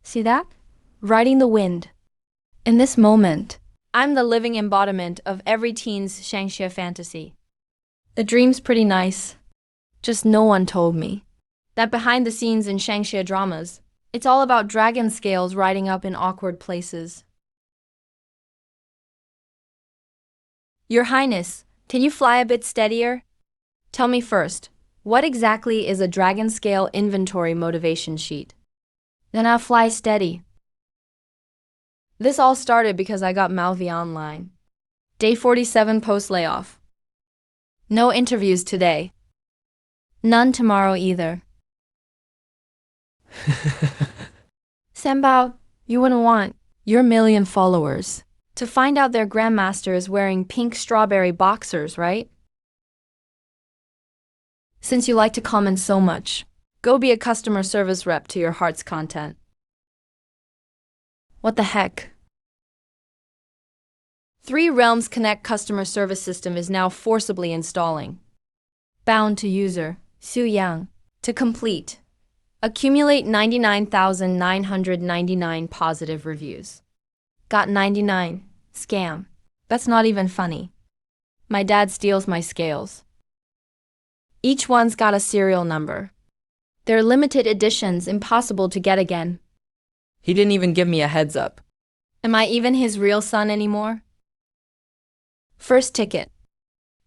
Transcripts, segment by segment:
See that? Riding the wind. In this moment, I'm the living embodiment of every teen's Shangxia fantasy. The dream's pretty nice. Just no one told me that behind the scenes in Shangxia dramas, it's all about dragon scales riding up in awkward places. Your Highness, can you fly a bit steadier? Tell me first, what exactly is a dragon scale inventory motivation sheet? Then I'll fly steady. This all started because I got mouthy online. Day 47 post-layoff. No interviews today. None tomorrow either. Senbao, you wouldn't want your million followers to find out their grandmaster is wearing pink strawberry boxers, right? Since you like to comment so much, go be a customer service rep to your heart's content. What the heck? 3 Realms Connect customer service system is now forcibly installing. Bound to user, Su Yang, to complete. Accumulate 99,999 positive reviews. Got 99. Scam. That's not even funny. My dad steals my scales. Each one's got a serial number. They're limited editions, impossible to get again. He didn't even give me a heads up. Am I even his real son anymore? First ticket.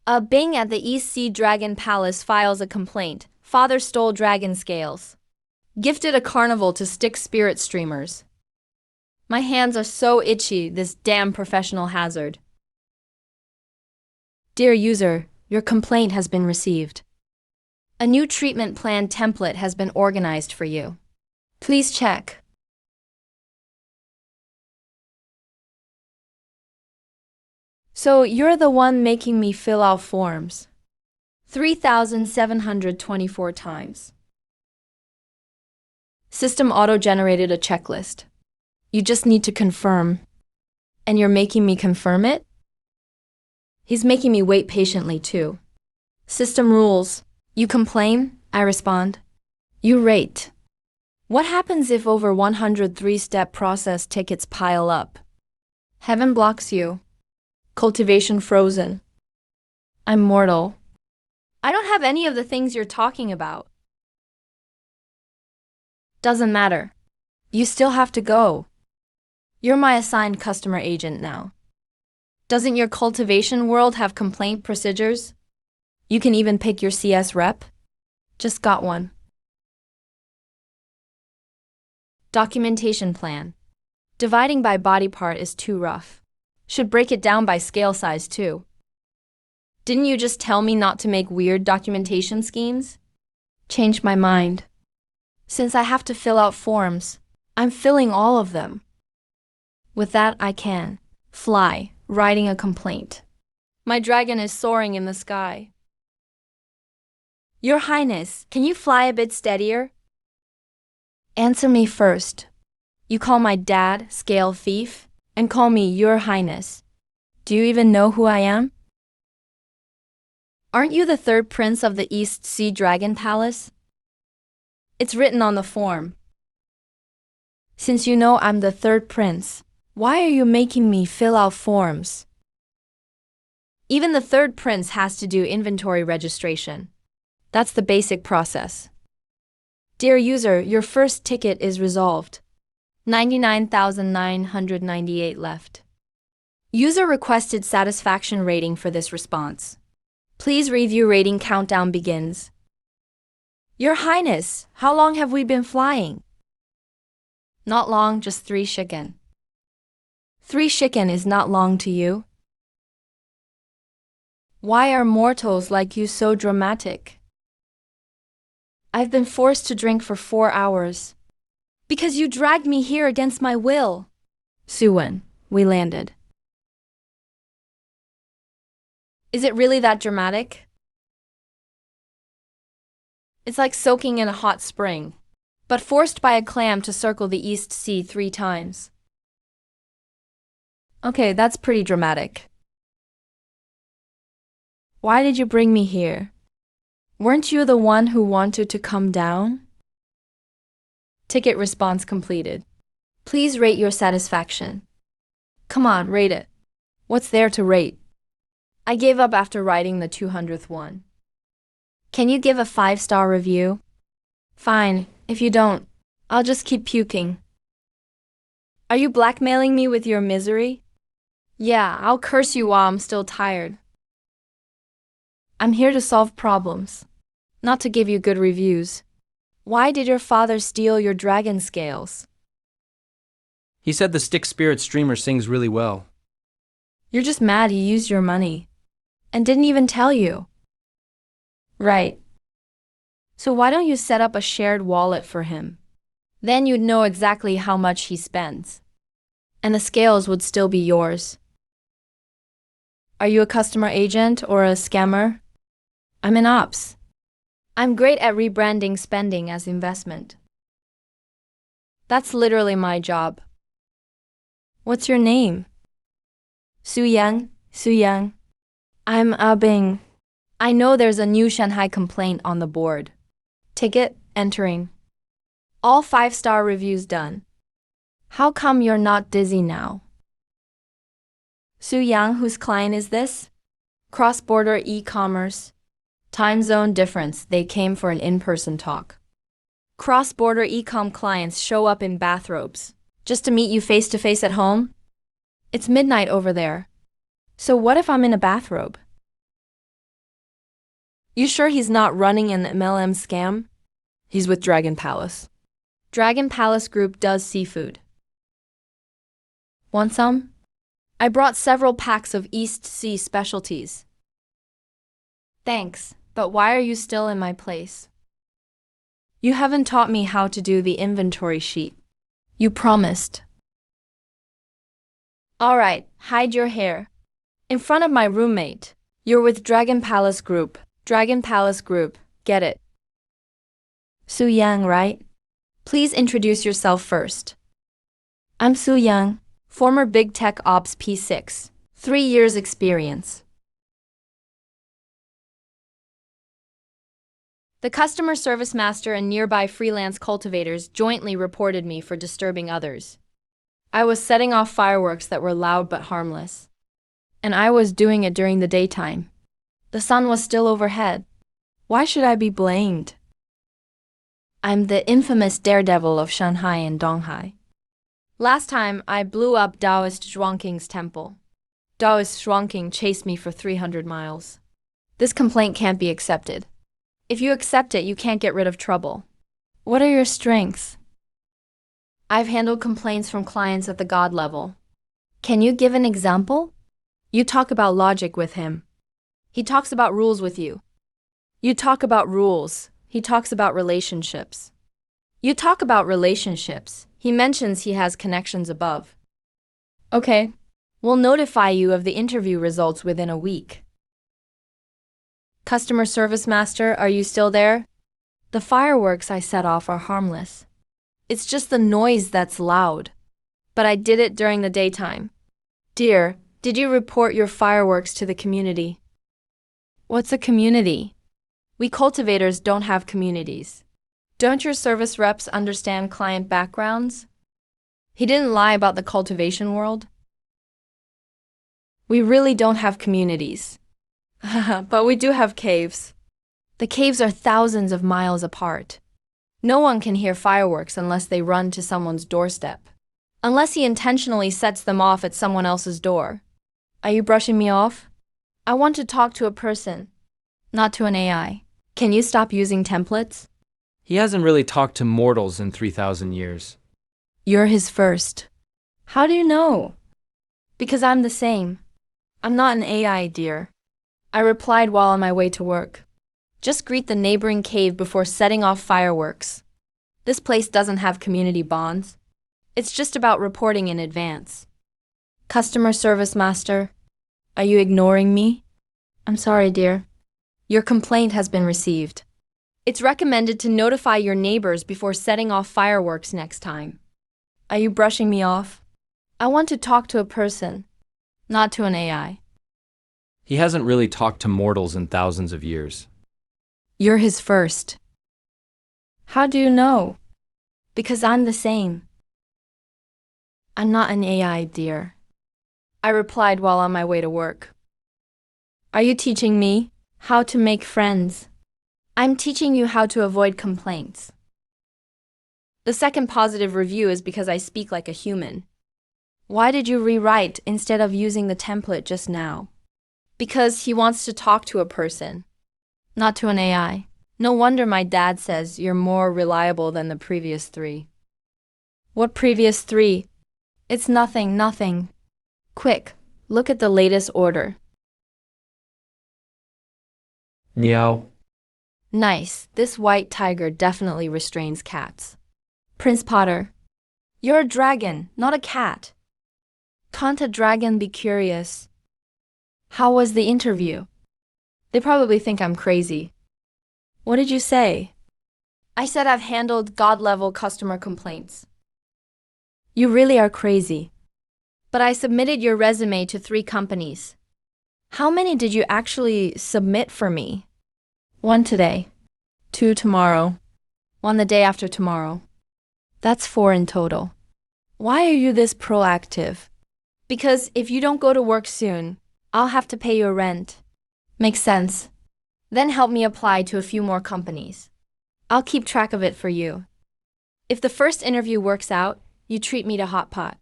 A Bing at the East Sea Dragon Palace files a complaint. Father stole dragon scales. Gifted a carnival to stick spirit streamers. My hands are so itchy, this damn professional hazard. Dear user, your complaint has been received. A new treatment plan template has been organized for you. Please check. So you're the one making me fill out forms. 3,724 times. System auto-generated a checklist. You just need to confirm. And you're making me confirm it? He's making me wait patiently too. System rules. You complain, I respond. You rate. What happens if over 100 3-step process tickets pile up? Heaven blocks you. Cultivation frozen. I'm mortal. I don't have any of the things you're talking about. Doesn't matter. You still have to go. You're my assigned customer agent now. Doesn't your cultivation world have complaint procedures? You can even pick your CS rep? Just got one. Documentation plan. Dividing by body part is too rough. Should break it down by scale size too. Didn't you just tell me not to make weird documentation schemes? Changed my mind. Since I have to fill out forms, I'm filling all of them. With that, I can fly, writing a complaint. My dragon is soaring in the sky. Your Highness, can you fly a bit steadier? Answer me first. You call my dad scale thief and call me Your Highness. Do you even know who I am? Aren't you the 3rd prince of the East Sea Dragon Palace? It's written on the form. Since you know I'm the 3rd prince, why are you making me fill out forms? Even the 3rd prince has to do inventory registration. That's the basic process. Dear user, your first ticket is resolved. 99,998 left. User requested satisfaction rating for this response. Please review rating countdown begins. Your Highness, how long have we been flying? Not long, just 3 shiken. 3 shiken is not long to you. Why are mortals like you so dramatic? I've been forced to drink for 4 hours. Because you dragged me here against my will. Suwen, we landed. Is it really that dramatic? It's like soaking in a hot spring, but forced by a clam to circle the East Sea 3 times. Okay, that's pretty dramatic. Why did you bring me here? Weren't you the one who wanted to come down? Ticket response completed. Please rate your satisfaction. Come on, rate it. What's there to rate? I gave up after writing the 200th one. Can you give a 5-star review? Fine, if you don't, I'll just keep puking. Are you blackmailing me with your misery? Yeah, I'll curse you while I'm still tired. I'm here to solve problems, not to give you good reviews. Why did your father steal your dragon scales? He said the stick spirit streamer sings really well. You're just mad he used your money and didn't even tell you. Right. So why don't you set up a shared wallet for him? Then you'd know exactly how much he spends. And the scales would still be yours. Are you a customer agent or a scammer? I'm in ops. I'm great at rebranding spending as investment. That's literally my job. What's your name? Su Yang. I'm Bing. I know there's a new Shanghai complaint on the board. Ticket entering. All 5-star reviews done. How come you're not dizzy now? Su Yang, whose client is this? Cross-border e-commerce. Time zone difference, they came for an in-person talk. Cross-border e-com clients show up in bathrobes, just to meet you face-to-face at home? It's midnight over there. So what if I'm in a bathrobe? You sure he's not running an MLM scam? He's with Dragon Palace. Dragon Palace Group does seafood. Want some? I brought several packs of East Sea specialties. Thanks, but why are you still in my place? You haven't taught me how to do the inventory sheet. You promised. All right, hide your hair. In front of my roommate. You're with Dragon Palace Group. Dragon Palace Group, get it? Su Yang, right? Please introduce yourself first. I'm Su Yang, former Big Tech Ops P6, 3 years experience. The customer service master and nearby freelance cultivators jointly reported me for disturbing others. I was setting off fireworks that were loud but harmless. And I was doing it during the daytime. The sun was still overhead. Why should I be blamed? I'm the infamous daredevil of Shanghai and Donghai. Last time, I blew up Taoist Zhuangqing's temple. Taoist Zhuangqing chased me for 300 miles. This complaint can't be accepted. If you accept it, you can't get rid of trouble. What are your strengths? I've handled complaints from clients at the god level. Can you give an example? You talk about logic with him. He talks about rules with you. You talk about rules. He talks about relationships. You talk about relationships. He mentions he has connections above. Okay. We'll notify you of the interview results within a week. Customer service master, are you still there? The fireworks I set off are harmless. It's just the noise that's loud. But I did it during the daytime. Dear, did you report your fireworks to the community? What's a community? We cultivators don't have communities. Don't your service reps understand client backgrounds? He didn't lie about the cultivation world. We really don't have communities. But we do have caves. The caves are thousands of miles apart. No one can hear fireworks unless they run to someone's doorstep. Unless he intentionally sets them off at someone else's door. Are you brushing me off? I want to talk to a person, not to an AI. Can you stop using templates? He hasn't really talked to mortals in 3,000 years. You're his first. How do you know? Because I'm the same. I'm not an AI, dear. I replied while on my way to work. Just greet the neighboring cave before setting off fireworks. This place doesn't have community bonds. It's just about reporting in advance. Customer service master, are you ignoring me? I'm sorry, dear. Your complaint has been received. It's recommended to notify your neighbors before setting off fireworks next time. Are you brushing me off? I want to talk to a person, not to an AI. He hasn't really talked to mortals in thousands of years. You're his first. How do you know? Because I'm the same. I'm not an AI, dear. I replied while on my way to work. Are you teaching me how to make friends? I'm teaching you how to avoid complaints. The second positive review is because I speak like a human. Why did you rewrite instead of using the template just now? Because he wants to talk to a person, not to an AI. No wonder my dad says you're more reliable than the previous 3. What previous 3? It's nothing. Quick, look at the latest order. Meow. Nice, this white tiger definitely restrains cats. Prince Potter, you're a dragon, not a cat. Can't a dragon be curious? How was the interview? They probably think I'm crazy. What did you say? I said I've handled God-level customer complaints. You really are crazy. But I submitted your resume to 3 companies. How many did you actually submit for me? 1 today, 2 tomorrow, 1 the day after tomorrow. That's 4 in total. Why are you this proactive? Because if you don't go to work soon, I'll have to pay your rent. Makes sense. Then help me apply to a few more companies. I'll keep track of it for you. If the first interview works out, you treat me to hot pot.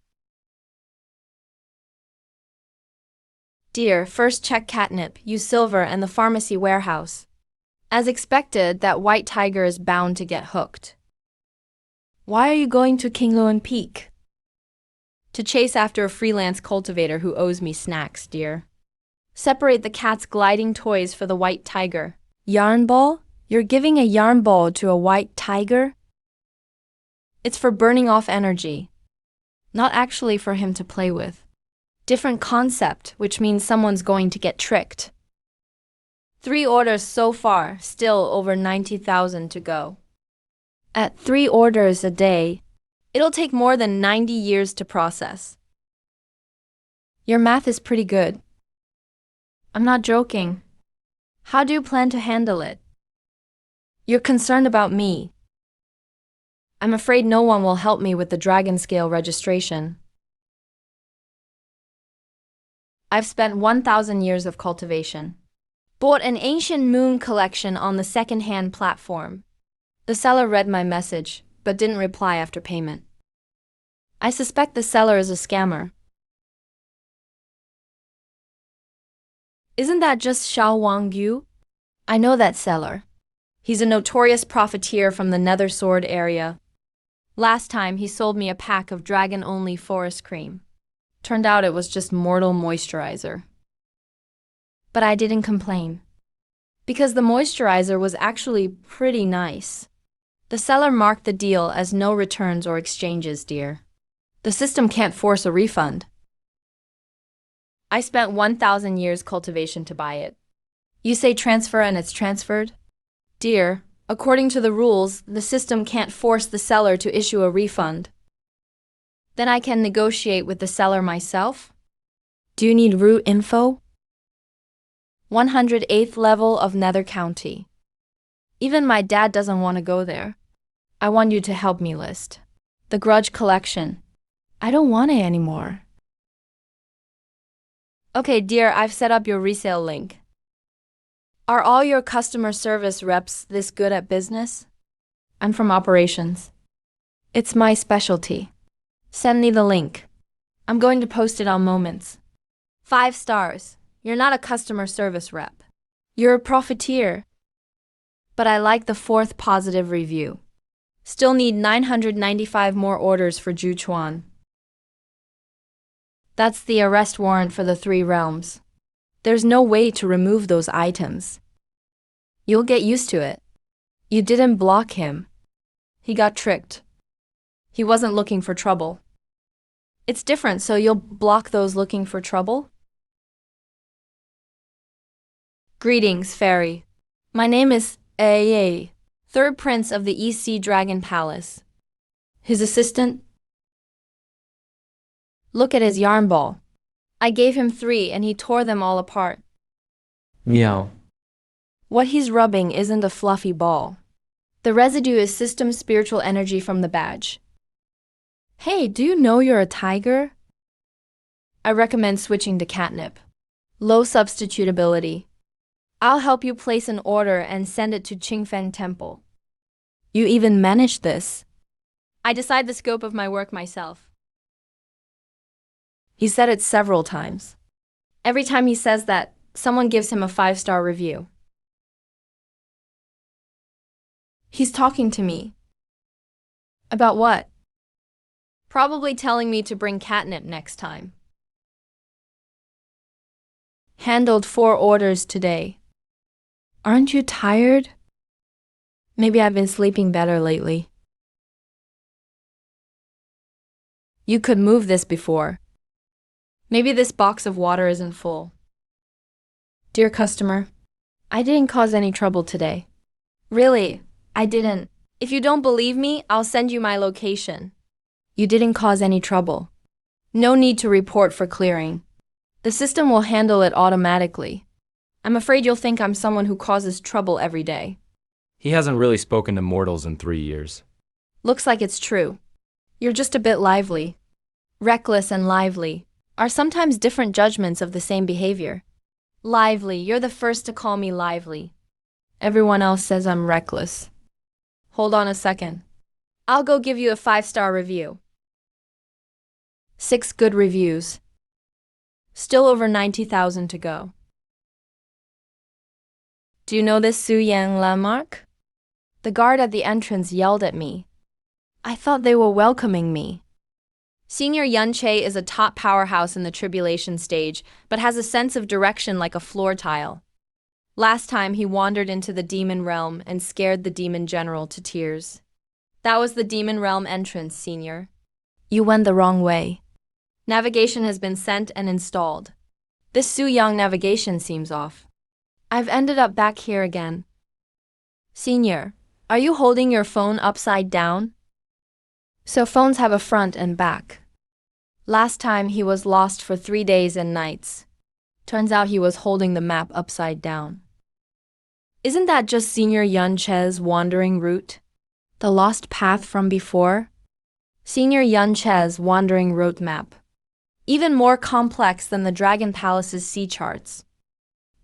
Dear, first check catnip, use silver and the pharmacy warehouse. As expected, that white tiger is bound to get hooked. Why are you going to Kingloan Peak? To chase after a freelance cultivator who owes me snacks, dear. Separate the cat's gliding toys for the white tiger. Yarn ball? You're giving a yarn ball to a white tiger? It's for burning off energy, not actually for him to play with. Different concept, which means someone's going to get tricked. 3 orders so far, still over 90,000 to go. At 3 orders a day, it'll take more than 90 years to process. Your math is pretty good. I'm not joking. How do you plan to handle it? You're concerned about me. I'm afraid no one will help me with the dragon scale registration. I've spent 1,000 years of cultivation. Bought an ancient moon collection on the second-hand platform. The seller read my message, but didn't reply after payment. I suspect the seller is a scammer. Isn't that just Xiao Wangyu? I know that seller. He's a notorious profiteer from the Nether Sword area. Last time, he sold me a pack of dragon-only forest cream. Turned out it was just mortal moisturizer. But I didn't complain, because the moisturizer was actually pretty nice. The seller marked the deal as no returns or exchanges, dear. The system can't force a refund. I spent 1,000 years cultivation to buy it. You say transfer and it's transferred? Dear, according to the rules, the system can't force the seller to issue a refund. Then I can negotiate with the seller myself? Do you need route info? 108th level of Nether County. Even my dad doesn't want to go there. I want you to help me list the grudge collection. I don't want it anymore. Okay, dear, I've set up your resale link. Are all your customer service reps this good at business? I'm from operations. It's my specialty. Send me the link. I'm going to post it on Moments. 5 stars. You're not a customer service rep. You're a profiteer. But I like the 4th positive review. Still need 995 more orders for Ju Chuan. That's the arrest warrant for the 3 realms. There's no way to remove those items. You'll get used to it. You didn't block him. He got tricked. He wasn't looking for trouble. It's different, so you'll block those looking for trouble? Greetings, Fairy. My name is Aa, 3rd Prince of the East Sea Dragon Palace. His assistant? Look at his yarn ball. I gave him 3 and he tore them all apart. Meow. What he's rubbing isn't a fluffy ball. The residue is system spiritual energy from the badge. Hey, do you know you're a tiger? I recommend switching to catnip. Low substitutability. I'll help you place an order and send it to Qingfen Temple. You even managed this. I decide the scope of my work myself. He said it several times. Every time he says that, someone gives him a 5-star review. He's talking to me. About what? Probably telling me to bring catnip next time. Handled 4 orders today. Aren't you tired? Maybe I've been sleeping better lately. You could move this before. Maybe this box of water isn't full. Dear customer, I didn't cause any trouble today. Really, I didn't. If you don't believe me, I'll send you my location. You didn't cause any trouble. No need to report for clearing. The system will handle it automatically. I'm afraid you'll think I'm someone who causes trouble every day. He hasn't really spoken to mortals in 3 years. Looks like it's true. You're just a bit lively. Reckless and lively are sometimes different judgments of the same behavior. Lively, you're the first to call me lively. Everyone else says I'm reckless. Hold on a second. I'll go give you a 5-star review. 6 good reviews. Still over 90,000 to go. Do you know this Su Yang landmark? The guard at the entrance yelled at me. I thought they were welcoming me. Senior Yun Che is a top powerhouse in the tribulation stage, but has a sense of direction like a floor tile. Last time he wandered into the demon realm and scared the demon general to tears. That was the demon realm entrance, Senior. You went the wrong way. Navigation has been sent and installed. This Su Yang navigation seems off. I've ended up back here again. Senior, are you holding your phone upside down? So phones have a front and back. Last time he was lost for 3 days and nights. Turns out he was holding the map upside down. Isn't that just Senior Yun Che's wandering route? The lost path from before? Senior Yun Che's wandering route map. Even more complex than the Dragon Palace's sea charts.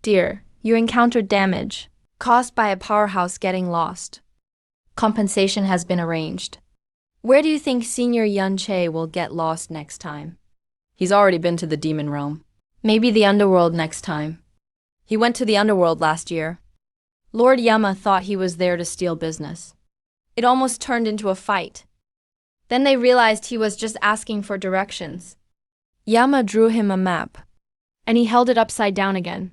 Dear, you encountered damage caused by a powerhouse getting lost. Compensation has been arranged. Where do you think Senior Yun Che will get lost next time? He's already been to the demon realm. Maybe the underworld next time. He went to the underworld last year. Lord Yama thought he was there to steal business. It almost turned into a fight. Then they realized he was just asking for directions. Yama drew him a map, and he held it upside down again.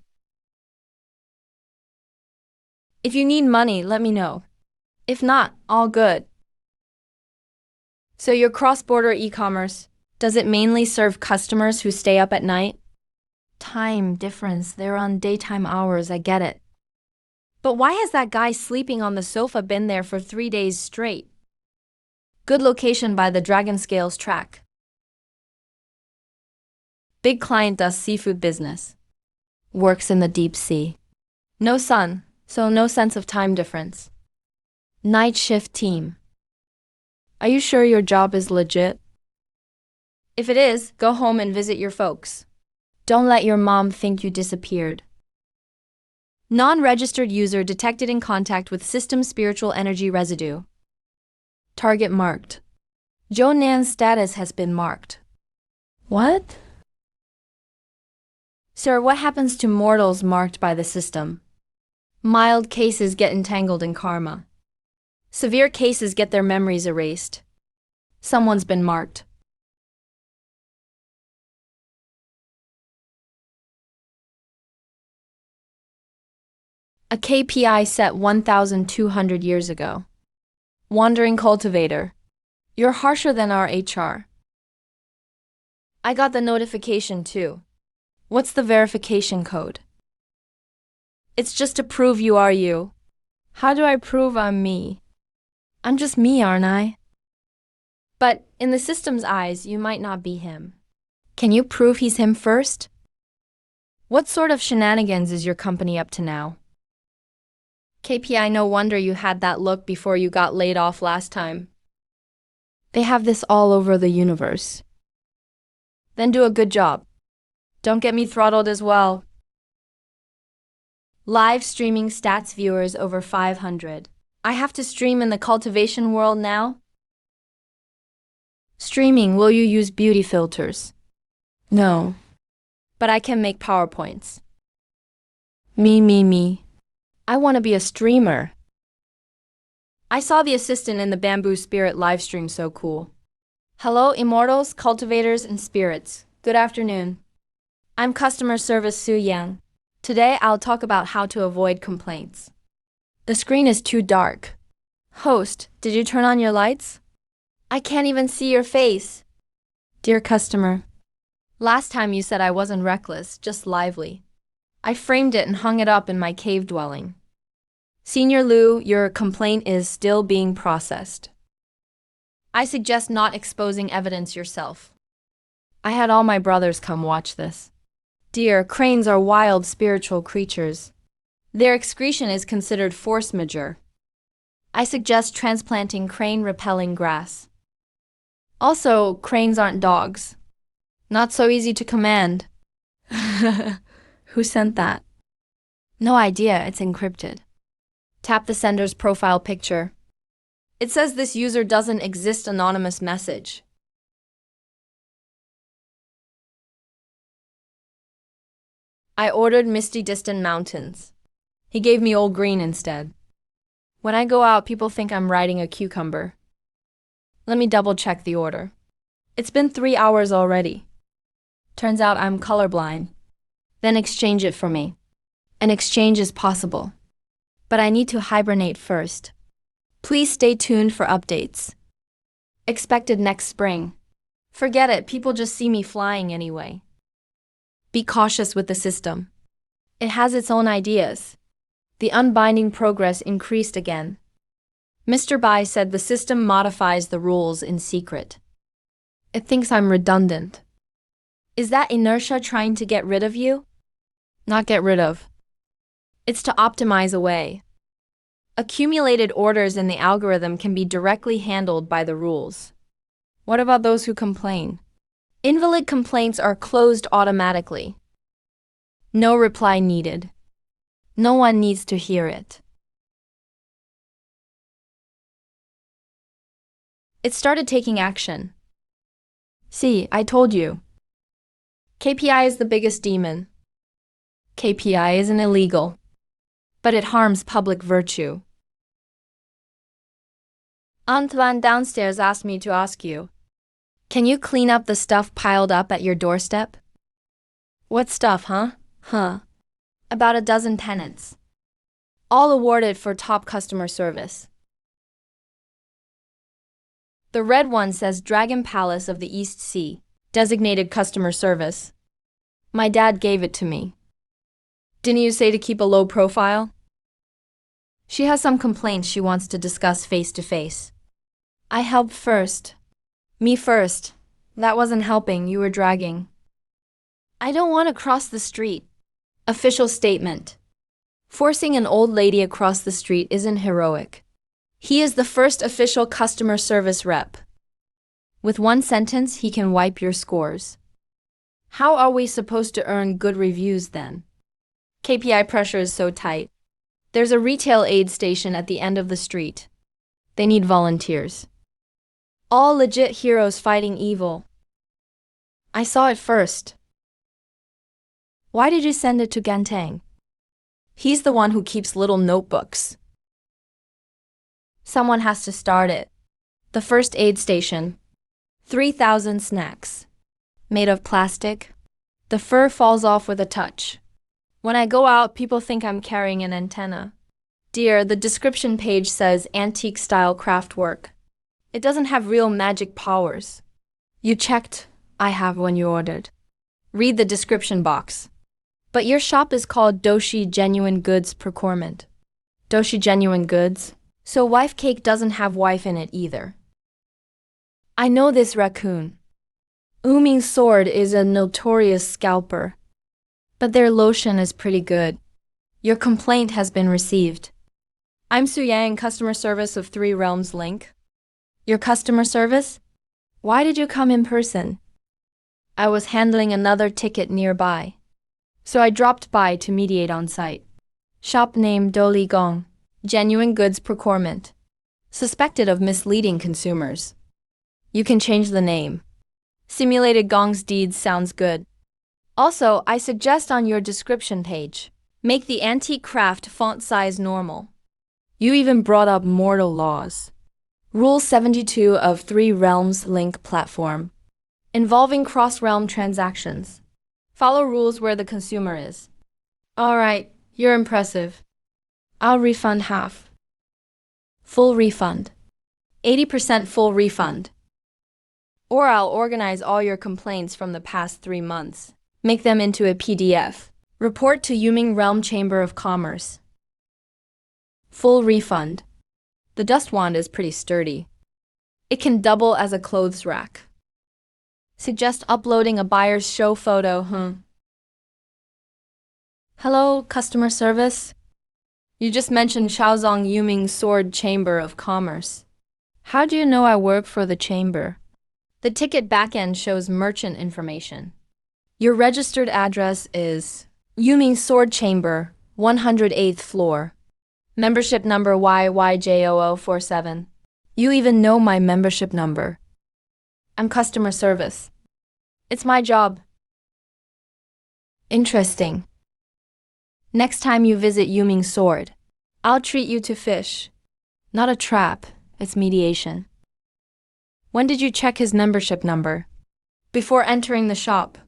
If you need money, let me know. If not, all good. So your cross-border e-commerce, does it mainly serve customers who stay up at night? Time difference, they're on daytime hours, I get it. But why has that guy sleeping on the sofa been there for 3 days straight? Good location by the Dragon Scales track. Big client does seafood business. Works in the deep sea. No sun, so no sense of time difference. Night shift team. Are you sure your job is legit? If it is, go home and visit your folks. Don't let your mom think you disappeared. Non-registered user detected in contact with system spiritual energy residue. Target marked. Zhou Nan's status has been marked. What? Sir, what happens to mortals marked by the system? Mild cases get entangled in karma. Severe cases get their memories erased. Someone's been marked. A KPI set 1,200 years ago. Wandering cultivator. You're harsher than our HR. I got the notification too. What's the verification code? It's just to prove you are you. How do I prove I'm me? I'm just me, aren't I? But in the system's eyes, you might not be him. Can you prove he's him first? What sort of shenanigans is your company up to now? KPI, no wonder you had that look before you got laid off last time. They have this all over the universe. Then do a good job. Don't get me throttled as well. Live streaming stats viewers over 500. I have to stream in the cultivation world now? Streaming, will you use beauty filters? No. But I can make PowerPoints. Me. I want to be a streamer. I saw the assistant in the Bamboo Spirit livestream, so cool. Hello, immortals, cultivators, and spirits. Good afternoon. I'm customer service Su Yang. Today I'll talk about how to avoid complaints. The screen is too dark. Host, did you turn on your lights? I can't even see your face. Dear customer, last time you said I wasn't reckless, just lively. I framed it and hung it up in my cave dwelling. Senior Liu, your complaint is still being processed. I suggest not exposing evidence yourself. I had all my brothers come watch this. Dear, cranes are wild spiritual creatures. Their excretion is considered force majeure. I suggest transplanting crane-repelling grass. Also, cranes aren't dogs. Not so easy to command. Who sent that? No idea, it's encrypted. Tap the sender's profile picture. It says this user doesn't exist anonymous message. I ordered Misty Distant Mountains. He gave me Old Green instead. When I go out, people think I'm riding a cucumber. Let me double check the order. It's been 3 hours already. Turns out I'm colorblind. Then exchange it for me. An exchange is possible. But I need to hibernate first. Please stay tuned for updates. Expected next spring. Forget it, people just see me flying anyway. Be cautious with the system. It has its own ideas. The unbinding progress increased again. Mr. Bai said the system modifies the rules in secret. It thinks I'm redundant. Is that inertia trying to get rid of you? Not get rid of. It's to optimize away. Accumulated orders in the algorithm can be directly handled by the rules. What about those who complain? Invalid complaints are closed automatically. No reply needed. No one needs to hear it. It started taking action. See, I told you. KPI is the biggest demon. KPI isn't illegal, but it harms public virtue. Antoine downstairs asked me to ask you, can you clean up the stuff piled up at your doorstep? What stuff, huh? About a dozen tenants. All awarded for top customer service. The red one says Dragon Palace of the East Sea, designated customer service. My dad gave it to me. Didn't you say to keep a low profile? She has some complaints she wants to discuss face to face. I helped first. Me first. That wasn't helping, you were dragging. I don't want to cross the street. Official statement. Forcing an old lady across the street isn't heroic. He is the first official customer service rep. With one sentence, he can wipe your scores. How are we supposed to earn good reviews then? KPI pressure is so tight. There's a retail aid station at the end of the street. They need volunteers. All legit heroes fighting evil. I saw it first. Why did you send it to Ganteng? He's the one who keeps little notebooks. Someone has to start it. The first aid station. 3,000 snacks. Made of plastic. The fur falls off with a touch. When I go out, people think I'm carrying an antenna. Dear, the description page says antique-style craftwork. It doesn't have real magic powers. You checked, I have when you ordered. Read the description box. But your shop is called Doshi Genuine Goods Procurement. Doshi Genuine Goods? So wife cake doesn't have wife in it either. I know this raccoon. Uming's sword is a notorious scalper. But their lotion is pretty good. Your complaint has been received. I'm Su Yang, customer service of Three Realms Link. Your customer service? Why did you come in person? I was handling another ticket nearby, so I dropped by to mediate on site. Shop name Doli Gong, genuine goods procurement. Suspected of misleading consumers. You can change the name. Simulated Gong's deeds sounds good. Also, I suggest on your description page, make the antique craft font size normal. You even brought up mortal laws. Rule 72 of Three Realms Link platform. Involving cross-realm transactions. Follow rules where the consumer is. Alright, you're impressive. I'll refund half. Full refund. 80% full refund. Or I'll organize all your complaints from the past 3 months. Make them into a PDF. Report to Yuming Realm Chamber of Commerce. Full refund. The dust wand is pretty sturdy. It can double as a clothes rack. Suggest uploading a buyer's show photo, Hello, customer service? You just mentioned Shaozong Yuming Sword Chamber of Commerce. How do you know I work for the chamber? The ticket backend shows merchant information. Your registered address is Yuming Sword Chamber, 108th floor. Membership number YYJ0047. You even know my membership number. I'm customer service. It's my job. Interesting. Next time you visit Yuming Sword, I'll treat you to fish. Not a trap, it's mediation. When did you check his membership number? Before entering the shop.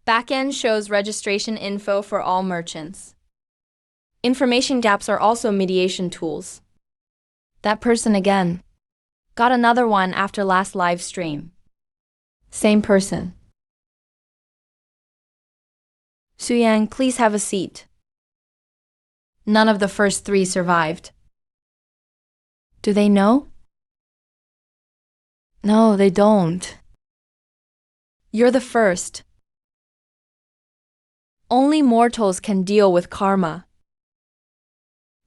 Backend shows registration info for all merchants. Information gaps are also mediation tools. That person again. Got another one after last live stream. Same person. Suyang, please have a seat. None of the first 3 survived. Do they know? No, they don't. You're the first. Only mortals can deal with karma.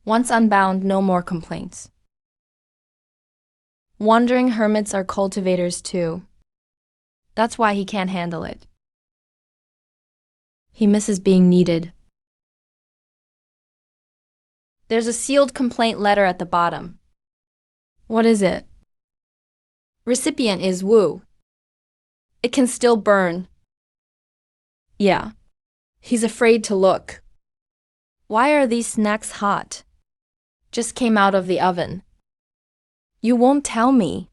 Once unbound, no more complaints. Wandering hermits are cultivators too. That's why he can't handle it. He misses being needed. There's a sealed complaint letter at the bottom. What is it? Recipient is Wu. It can still burn. Yeah. He's afraid to look. Why are these snacks hot? Just came out of the oven. You won't tell me.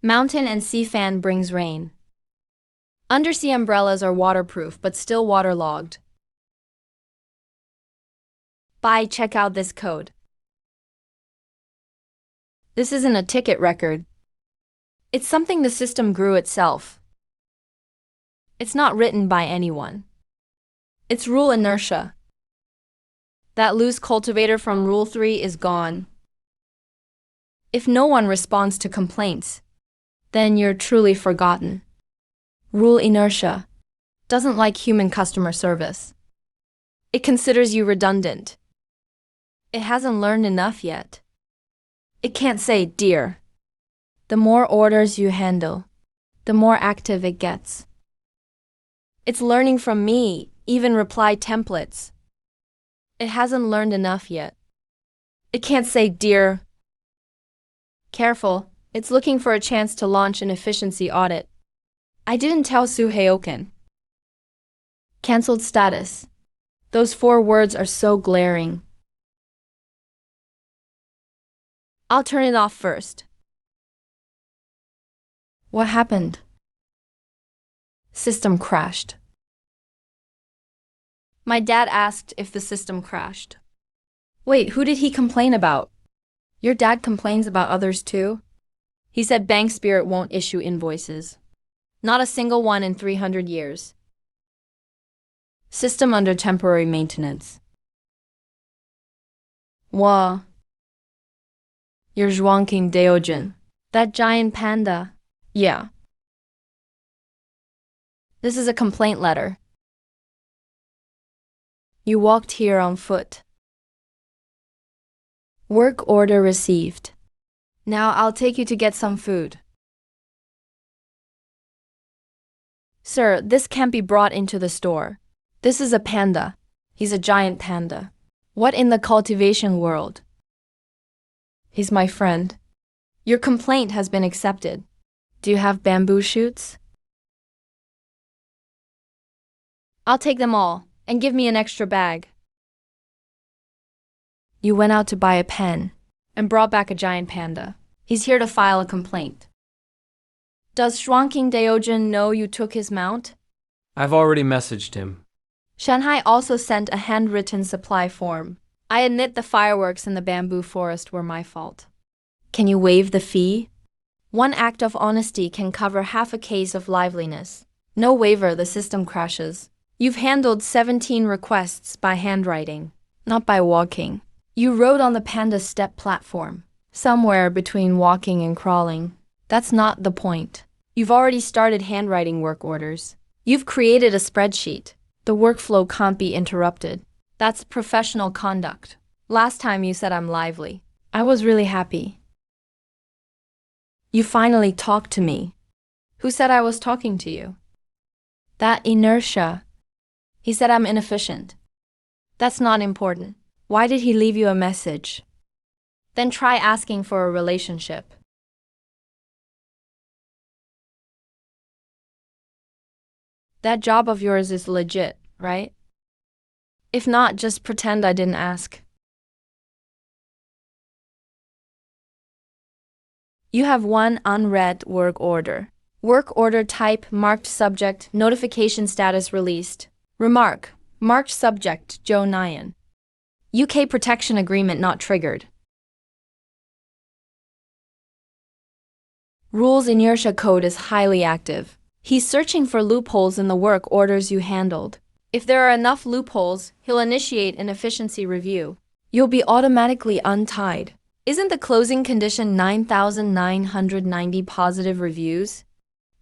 Mountain and sea fan brings rain. Undersea umbrellas are waterproof but still waterlogged. Check out this code. This isn't a ticket record. It's something the system grew itself. It's not written by anyone. It's rule inertia. That loose cultivator from Rule 3 is gone. If no one responds to complaints, then you're truly forgotten. Rule inertia doesn't like human customer service. It considers you redundant. It hasn't learned enough yet. It can't say, dear. The more orders you handle, the more active it gets. It's learning from me, even reply templates. It hasn't learned enough yet. It can't say, dear. Careful, it's looking for a chance to launch an efficiency audit. I didn't tell Suheoken. Cancelled status. Those 4 words are so glaring. I'll turn it off first. What happened? System crashed. My dad asked if the system crashed. Wait, who did he complain about? Your dad complains about others too? He said Bank Spirit won't issue invoices. Not a single one in 300 years. System under temporary maintenance. Wow. You're Zhuangqing Deojin. That giant panda. Yeah. This is a complaint letter. You walked here on foot. Work order received. Now I'll take you to get some food. Sir, this can't be brought into the store. This is a panda. He's a giant panda. What in the cultivation world? He's my friend. Your complaint has been accepted. Do you have bamboo shoots? I'll take them all, and give me an extra bag. You went out to buy a pen, and brought back a giant panda. He's here to file a complaint. Does Shuangqing Daojin know you took his mount? I've already messaged him. Shanghai also sent a handwritten supply form. I admit the fireworks in the bamboo forest were my fault. Can you waive the fee? One act of honesty can cover half a case of liveliness. No waiver, the system crashes. You've handled 17 requests by handwriting, not by walking. You rode on the panda step platform, somewhere between walking and crawling. That's not the point. You've already started handwriting work orders. You've created a spreadsheet. The workflow can't be interrupted. That's professional conduct. Last time you said I'm lively. I was really happy. You finally talked to me. Who said I was talking to you? That inertia. He said I'm inefficient. That's not important. Why did he leave you a message? Then try asking for a relationship. That job of yours is legit, right? If not, just pretend I didn't ask. You have one unread work order. Work order type marked subject, notification status released. Remark, marked subject, Joe Nyan. UK protection agreement not triggered. Rules inertia code is highly active. He's searching for loopholes in the work orders you handled. If there are enough loopholes, he'll initiate an efficiency review. You'll be automatically untied. Isn't the closing condition 9,990 positive reviews?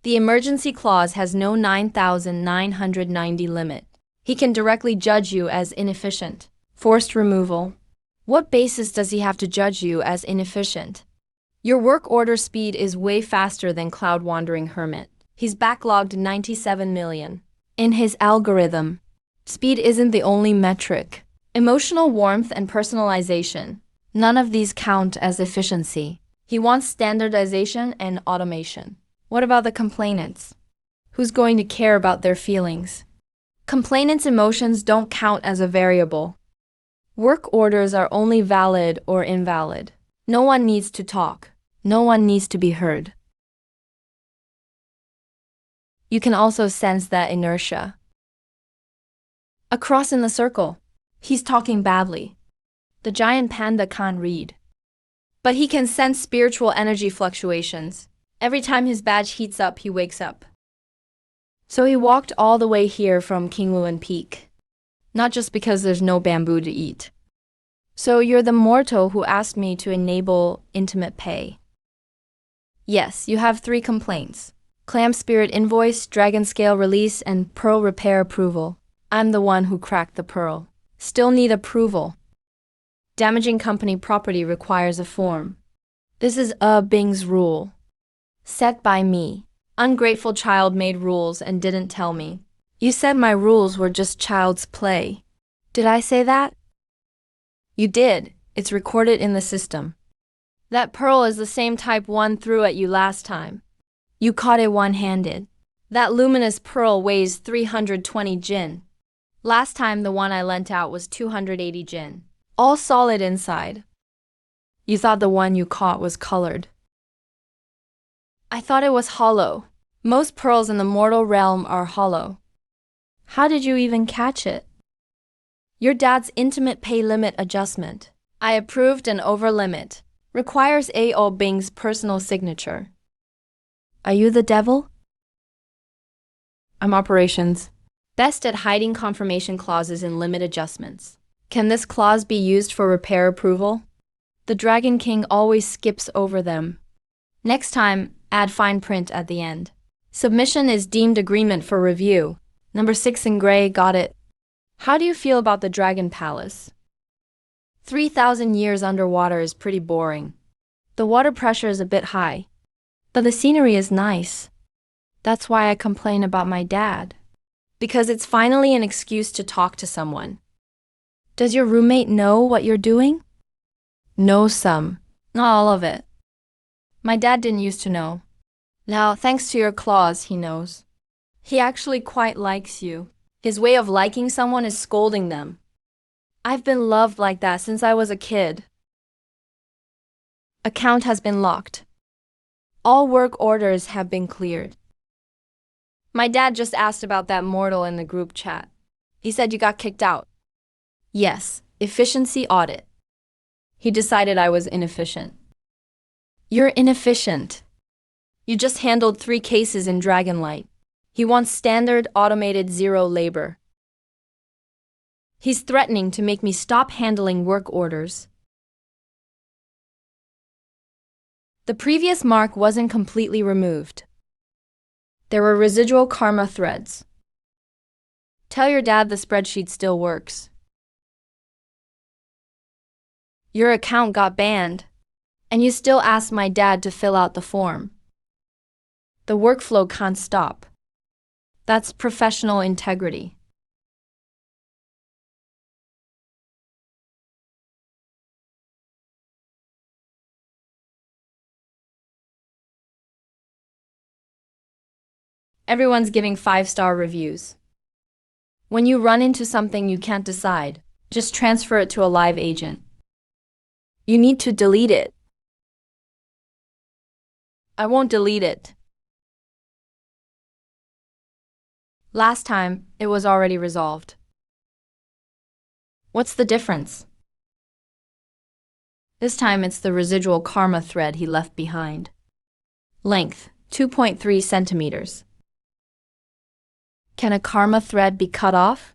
The emergency clause has no 9,990 limit. He can directly judge you as inefficient. Forced removal. What basis does he have to judge you as inefficient? Your work order speed is way faster than Cloud Wandering Hermit. He's backlogged 97 million. In his algorithm, speed isn't the only metric. Emotional warmth and personalization. None of these count as efficiency. He wants standardization and automation. What about the complainants? Who's going to care about their feelings? Complainants' emotions don't count as a variable. Work orders are only valid or invalid. No one needs to talk. No one needs to be heard. You can also sense that inertia. A cross in the circle. He's talking badly. The giant panda can't read. But he can sense spiritual energy fluctuations. Every time his badge heats up, he wakes up. So he walked all the way here from Qingluan Peak. Not just because there's no bamboo to eat. So you're the mortal who asked me to enable intimate pay. Yes, you have 3 complaints. Clam Spirit invoice, Dragon Scale release, and Pearl repair approval. I'm the one who cracked the pearl. Still need approval. Damaging company property requires a form. This is Bing's rule. Set by me. Ungrateful child made rules and didn't tell me. You said my rules were just child's play. Did I say that? You did. It's recorded in the system. That pearl is the same type one threw at you last time. You caught it one-handed. That luminous pearl weighs 320 jin. Last time the one I lent out was 280 jin. All solid inside. You thought the one you caught was colored. I thought it was hollow. Most pearls in the mortal realm are hollow. How did you even catch it? Your dad's intimate pay limit adjustment. I approved an over limit. Requires A.O. Bing's personal signature. Are you the devil? I'm operations. Best at hiding confirmation clauses in limit adjustments. Can this clause be used for repair approval? The Dragon King always skips over them. Next time, add fine print at the end. Submission is deemed agreement for review. Number 6 in gray, got it. How do you feel about the Dragon Palace? 3,000 years underwater is pretty boring. The water pressure is a bit high, but the scenery is nice. That's why I complain about my dad. Because it's finally an excuse to talk to someone. Does your roommate know what you're doing? Know some, not all of it. My dad didn't used to know. Now, thanks to your claws, he knows. He actually quite likes you. His way of liking someone is scolding them. I've been loved like that since I was a kid. Account has been locked. All work orders have been cleared. My dad just asked about that mortal in the group chat. He said you got kicked out. Yes, efficiency audit. He decided I was inefficient. You're inefficient. You just handled 3 cases in Dragonlight. He wants standard automated zero labor. He's threatening to make me stop handling work orders. The previous mark wasn't completely removed. There were residual karma threads. Tell your dad the spreadsheet still works. Your account got banned, and you still asked my dad to fill out the form. The workflow can't stop. That's professional integrity. Everyone's giving 5-star reviews. When you run into something you can't decide, just transfer it to a live agent. You need to delete it. I won't delete it. Last time, it was already resolved. What's the difference? This time it's the residual karma thread he left behind. Length, 2.3 centimeters. Can a karma thread be cut off?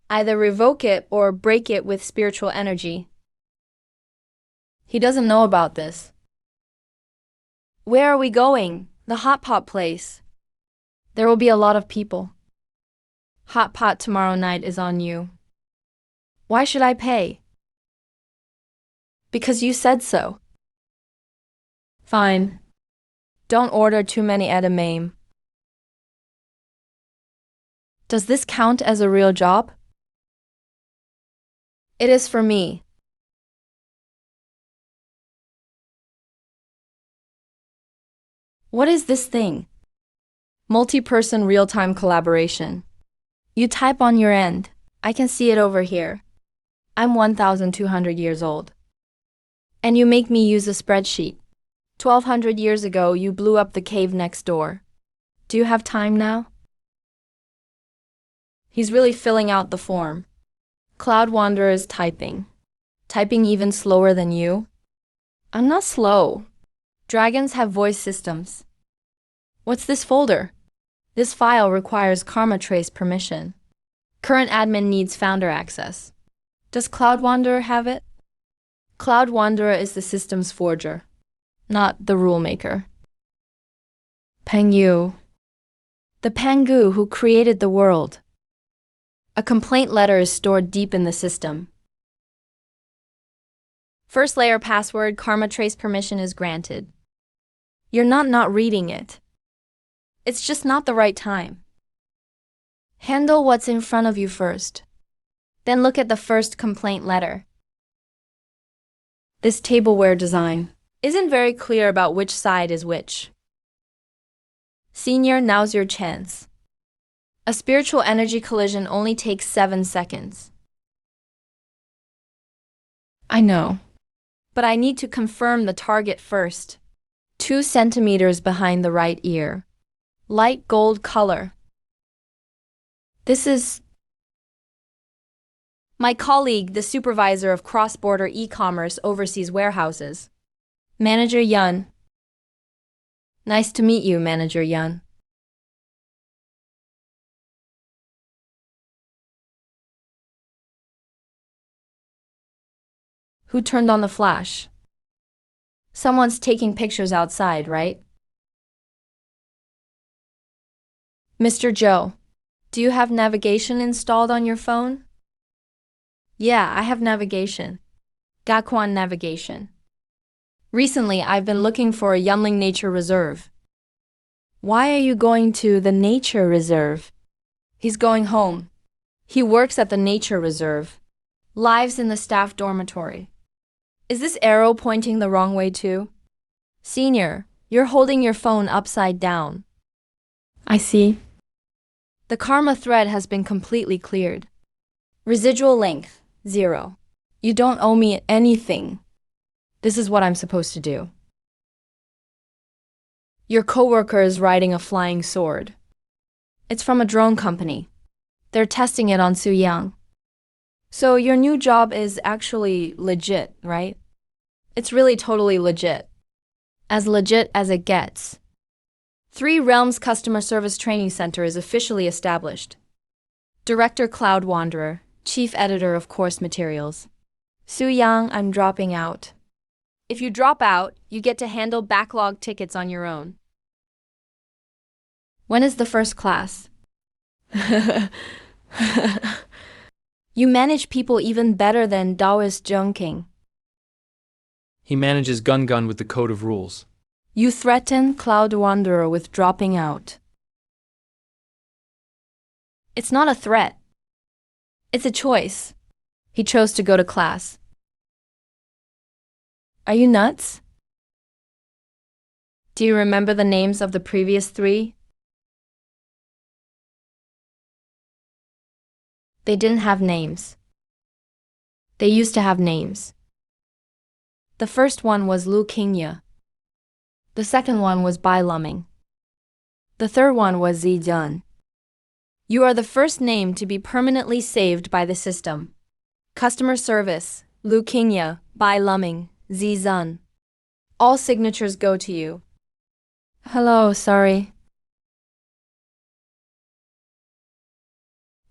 Either revoke it or break it with spiritual energy. He doesn't know about this. Where are we going? The hot pot place. There will be a lot of people. Hot pot tomorrow night is on you. Why should I pay? Because you said so. Fine. Don't order too many edamame. Does this count as a real job? It is for me. What is this thing? Multi-person real-time collaboration. You type on your end. I can see it over here. I'm 1,200 years old. And you make me use a spreadsheet. 1,200 years ago, you blew up the cave next door. Do you have time now? He's really filling out the form. Cloud Wanderer is typing. Typing even slower than you? I'm not slow. Dragons have voice systems. What's this folder? This file requires Karma Trace permission. Current admin needs founder access. Does Cloud Wanderer have it? Cloud Wanderer is the system's forger, not the rule maker. Pengyu. The Pangu who created the world. A complaint letter is stored deep in the system. First layer password Karma Trace permission is granted. You're not reading it. It's just not the right time. Handle what's in front of you first. Then look at the first complaint letter. This tableware design isn't very clear about which side is which. Senior, now's your chance. A spiritual energy collision only takes 7 seconds. I know, but I need to confirm the target first. 2 centimeters behind the right ear. Light gold color. This is my colleague, the supervisor of cross-border e-commerce overseas warehouses. Manager Yun. Nice to meet you, Manager Yun. Who turned on the flash? Someone's taking pictures outside, right? Mr. Joe, do you have navigation installed on your phone? Yeah, I have navigation. Gakuan navigation. Recently, I've been looking for a Yunling Nature Reserve. Why are you going to the nature reserve? He's going home. He works at the nature reserve. Lives in the staff dormitory. Is this arrow pointing the wrong way too? Senior, you're holding your phone upside down. I see. The karma thread has been completely cleared. Residual length, 0. You don't owe me anything. This is what I'm supposed to do. Your coworker is riding a flying sword. It's from a drone company. They're testing it on Su Yang. So your new job is actually legit, right? It's really totally legit. As legit as it gets. 3 Realms Customer Service Training Center is officially established. Director Cloud Wanderer, Chief Editor of Course Materials. Su Yang, I'm dropping out. If you drop out, you get to handle backlog tickets on your own. When is the first class? You manage people even better than Taoist Zhengking. He manages Gun with the code of rules. You threaten Cloud Wanderer with dropping out. It's not a threat. It's a choice. He chose to go to class. Are you nuts? Do you remember the names of the previous 3? They didn't have names. They used to have names. The first one was Lu Qingye. The second one was Bai Luming. The third one was Zi Jun. You are the first name to be permanently saved by the system. Customer service, Lu Qingye, Bai Luming, Zi Zun. All signatures go to you. Hello, sorry.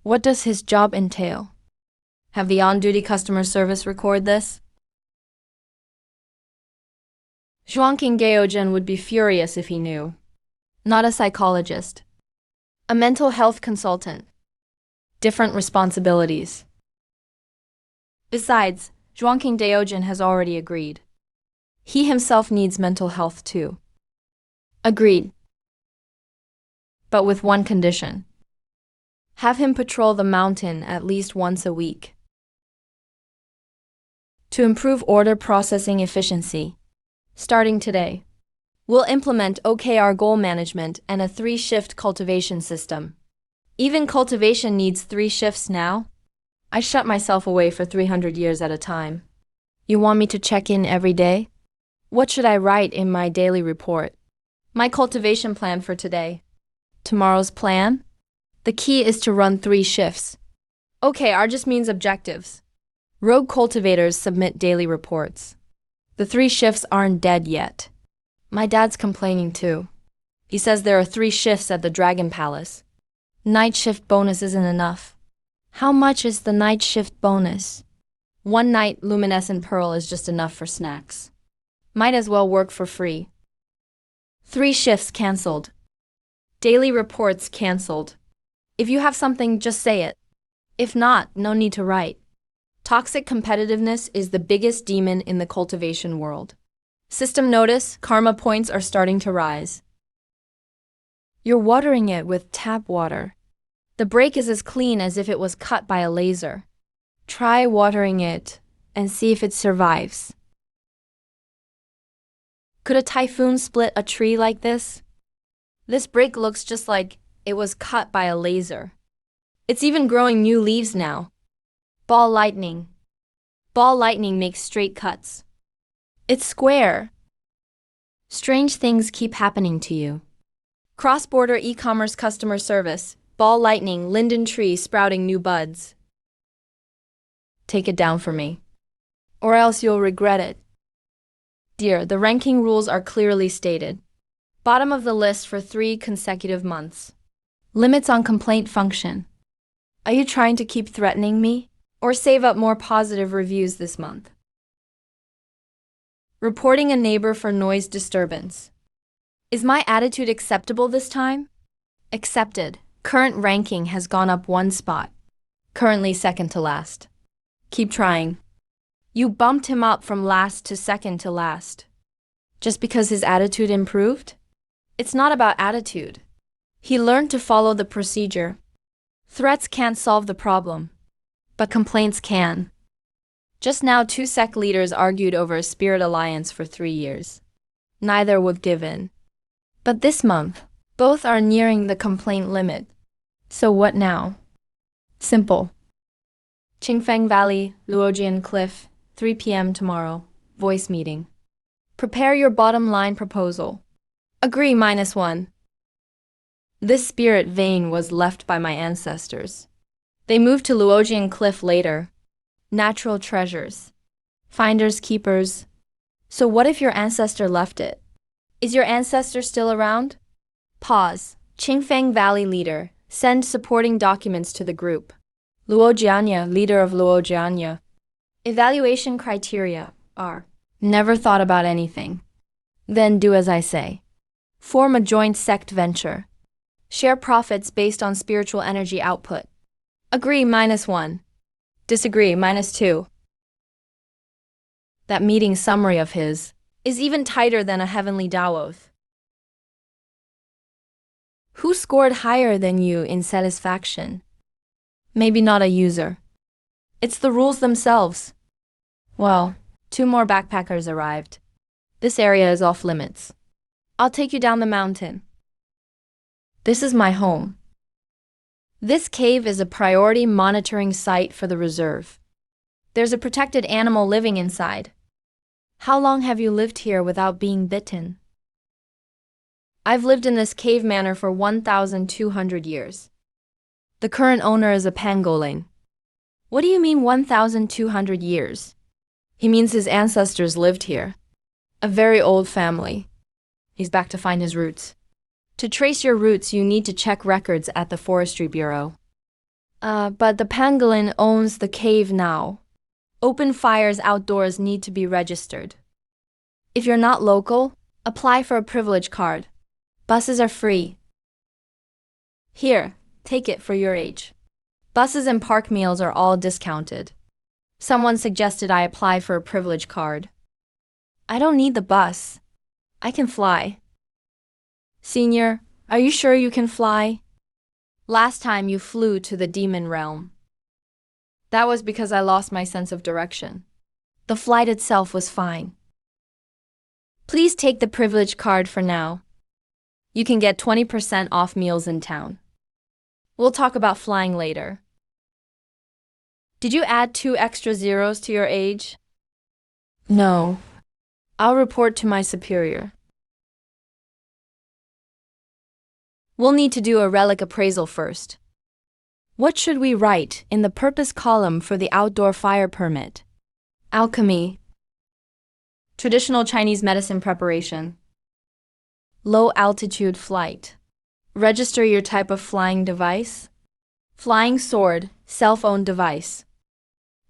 What does his job entail? Have the on-duty customer service record this? Zhuangqing Gaogen would be furious if he knew. Not a psychologist. A mental health consultant. Different responsibilities. Besides, Zhuangqing Daogen has already agreed. He himself needs mental health too. Agreed. But with one condition. Have him patrol the mountain at least once a week. To improve order processing efficiency. Starting today, we'll implement OKR goal management and a 3-shift cultivation system. Even cultivation needs 3 shifts now. I shut myself away for 300 years at a time. You want me to check in every day? What should I write in my daily report? My cultivation plan for today. Tomorrow's plan? The key is to run 3 shifts. OKR just means objectives. Rogue cultivators submit daily reports. The 3 shifts aren't dead yet. My dad's complaining too. He says there are 3 shifts at the Dragon Palace. Night shift bonus isn't enough. How much is the night shift bonus? 1 night luminescent pearl is just enough for snacks. Might as well work for free. 3 shifts cancelled. Daily reports cancelled. If you have something, just say it. If not, no need to write. Toxic competitiveness is the biggest demon in the cultivation world. System notice, karma points are starting to rise. You're watering it with tap water. The break is as clean as if it was cut by a laser. Try watering it and see if it survives. Could a typhoon split a tree like this? This break looks just like it was cut by a laser. It's even growing new leaves now. Ball lightning. Ball lightning makes straight cuts. It's square. Strange things keep happening to you. Cross-border e-commerce customer service. Ball lightning, linden tree sprouting new buds. Take it down for me. Or else you'll regret it. Dear, the ranking rules are clearly stated. Bottom of the list for 3 consecutive months. Limits on complaint function. Are you trying to keep threatening me? Or save up more positive reviews this month? Reporting a neighbor for noise disturbance. Is my attitude acceptable this time? Accepted. Current ranking has gone up 1 spot. Currently second to last. Keep trying. You bumped him up from last to second to last. Just because his attitude improved? It's not about attitude. He learned to follow the procedure. Threats can't solve the problem, but complaints can. Just now, two sect leaders argued over a spirit alliance for 3 years. Neither would give in. But this month, both are nearing the complaint limit. So what now? Simple. Qingfeng Valley, Luojian Cliff, 3 p.m. tomorrow. Voice meeting. Prepare your bottom line proposal. Agree -1. This spirit vein was left by my ancestors. They moved to Luojian Cliff later. Natural treasures. Finders keepers. So what if your ancestor left it? Is your ancestor still around? Pause. Qingfeng Valley leader. Send supporting documents to the group. Luojianya, leader of Luojianya. Evaluation criteria are: never thought about anything. Then do as I say. Form a joint sect venture. Share profits based on spiritual energy output. Agree -1. Disagree -2. That meeting summary of his is even tighter than a heavenly Tao oath. Who scored higher than you in satisfaction? Maybe not a user. It's the rules themselves. Well, 2 more backpackers arrived. This area is off limits. I'll take you down the mountain. This is my home. This cave is a priority monitoring site for the reserve. There's a protected animal living inside. How long have you lived here without being bitten? I've lived in this cave manor for 1,200 years. The current owner is a pangolin. What do you mean 1,200 years? He means his ancestors lived here. A very old family. He's back to find his roots. To trace your roots, you need to check records at the Forestry Bureau. But the pangolin owns the cave now. Open fires outdoors need to be registered. If you're not local, apply for a privilege card. Buses are free. Here, take it for your age. Buses and park meals are all discounted. Someone suggested I apply for a privilege card. I don't need the bus. I can fly. Senior, are you sure you can fly? Last time you flew to the demon realm. That was because I lost my sense of direction. The flight itself was fine. Please take the privilege card for now. You can get 20% off meals in town. We'll talk about flying later. Did you add 2 extra zeros to your age? No. I'll report to my superior. We'll need to do a relic appraisal first. What should we write in the purpose column for the outdoor fire permit? Alchemy. Traditional Chinese medicine preparation. Low altitude flight. Register your type of flying device. Flying sword, self-owned device.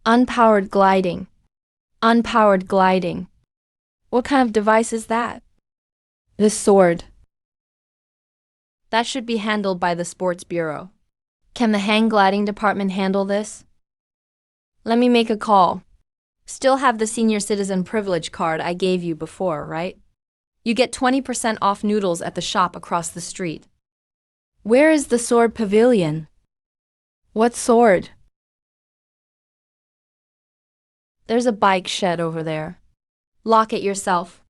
Unpowered gliding. Unpowered gliding. What kind of device is that? The sword. That should be handled by the Sports Bureau. Can the hang gliding department handle this? Let me make a call. Still have the senior citizen privilege card I gave you before, right? You get 20% off noodles at the shop across the street. Where is the sword pavilion? What sword? There's a bike shed over there. Lock it yourself.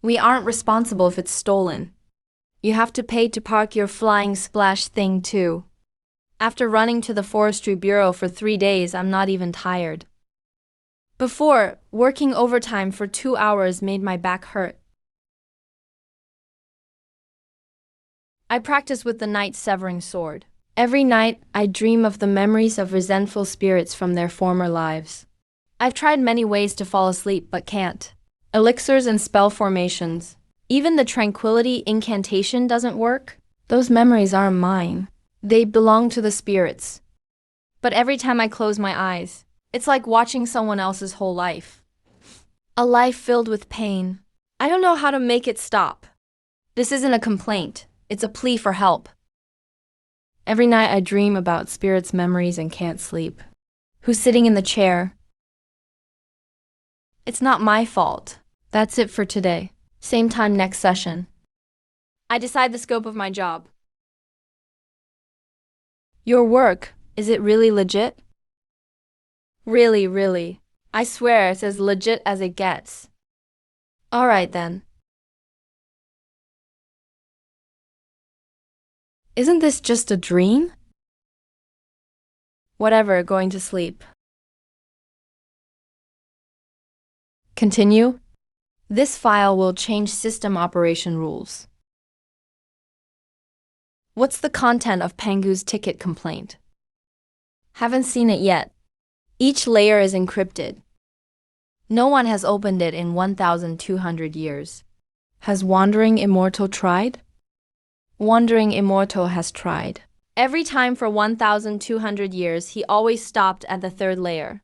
We aren't responsible if it's stolen. You have to pay to park your flying splash thing too. After running to the Forestry Bureau for 3 days, I'm not even tired. Before, working overtime for 2 hours made my back hurt. I practice with the night-severing sword. Every night, I dream of the memories of resentful spirits from their former lives. I've tried many ways to fall asleep but can't. Elixirs and spell formations. Even the tranquility incantation doesn't work. Those memories aren't mine. They belong to the spirits. But every time I close my eyes, it's like watching someone else's whole life. A life filled with pain. I don't know how to make it stop. This isn't a complaint. It's a plea for help. Every night I dream about spirits' memories and can't sleep. Who's sitting in the chair? It's not my fault. That's it for today. Same time next session. I decide the scope of my job. Your work, is it really legit? Really, really. I swear it's as legit as it gets. All right then. Isn't this just a dream? Whatever, going to sleep. Continue. This file will change system operation rules. What's the content of Pangu's ticket complaint? Haven't seen it yet. Each layer is encrypted. No one has opened it in 1,200 years. Has Wandering Immortal tried? Wandering Immortal has tried. Every time for 1,200 years, he always stopped at the third layer.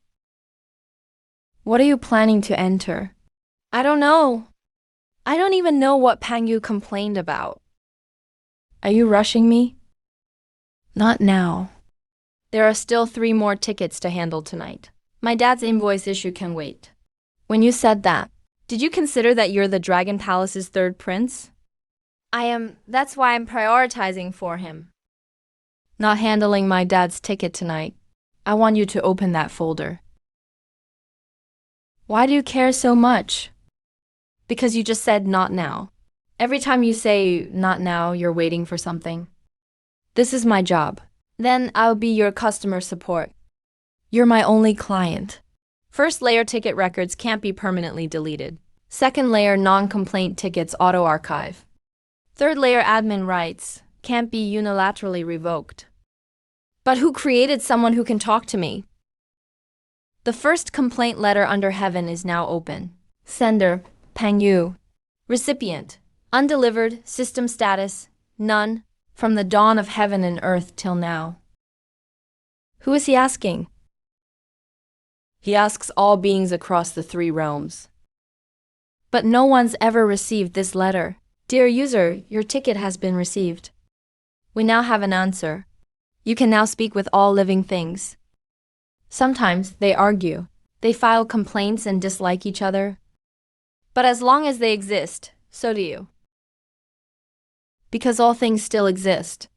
What are you planning to enter? I don't know. I don't even know what Pangu complained about. Are you rushing me? Not now. There are still 3 more tickets to handle tonight. My dad's invoice issue can wait. When you said that, did you consider that you're the Dragon Palace's third prince? I am. That's why I'm prioritizing for him. Not handling my dad's ticket tonight. I want you to open that folder. Why do you care so much? Because you just said not now. Every time you say not now, you're waiting for something. This is my job. Then I'll be your customer support. You're my only client. First layer ticket records can't be permanently deleted. Second layer non-complaint tickets auto-archive. Third layer admin rights can't be unilaterally revoked. But who created someone who can talk to me? The first complaint letter under heaven is now open. Sender, Pangu. Recipient, undelivered, system status, none, from the dawn of heaven and earth till now. Who is he asking? He asks all beings across the 3 realms. But no one's ever received this letter. Dear user, your ticket has been received. We now have an answer. You can now speak with all living things. Sometimes they argue. They file complaints and dislike each other. But as long as they exist, so do you. Because all things still exist.